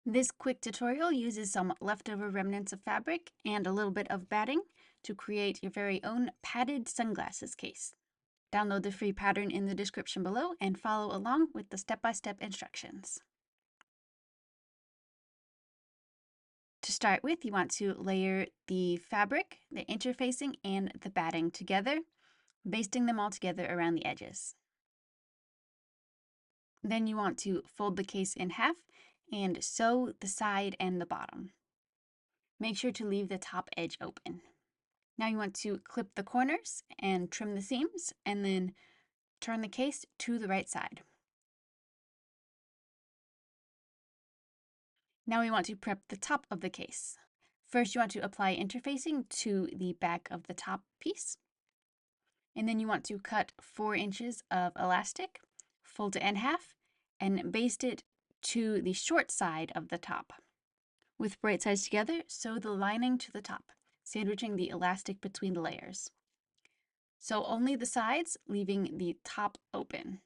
This quick tutorial uses some leftover remnants of fabric and a little bit of batting to create your very own padded sunglasses case. Download the free pattern in the description below and follow along with the step-by-step instructions. To start with, you want to layer the fabric, the interfacing, and the batting together, basting them all together around the edges. Then you want to fold the case in half and sew the side and the bottom. Make sure to leave the top edge open. Now you want to clip the corners and trim the seams, and then turn the case to the right side. Now we want to prep the top of the case. First, you want to apply interfacing to the back of the top piece. And then you want to cut 4 inches of elastic, fold it in half, and baste it to the short side of the top. With right sides together, sew the lining to the top, sandwiching the elastic between the layers. Sew only the sides, leaving the top open.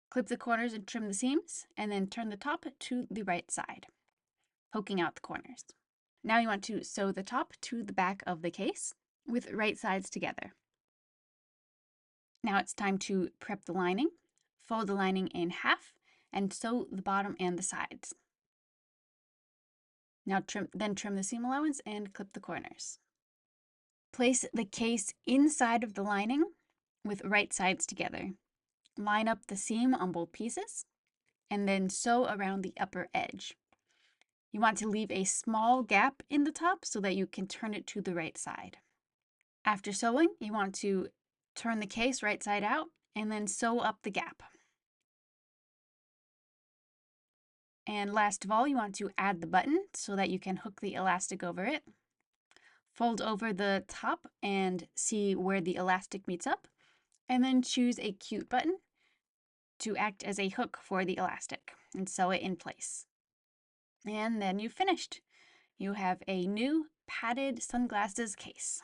Clip the corners and trim the seams, and then turn the top to the right side, poking out the corners. Now you want to sew the top to the back of the case with right sides together. Now it's time to prep the lining. Fold the lining in half and sew the bottom and the sides. Now trim the seam allowance and clip the corners. Place the case inside of the lining with right sides together. Line up the seam on both pieces and then sew around the upper edge. You want to leave a small gap in the top so that you can turn it to the right side. After sewing, you want to turn the case right side out and then sew up the gap. And last of all, you want to add the button so that you can hook the elastic over it. Fold over the top and see where the elastic meets up, and then choose a cute button to act as a hook for the elastic and sew it in place. And then you've finished. You have a new padded sunglasses case.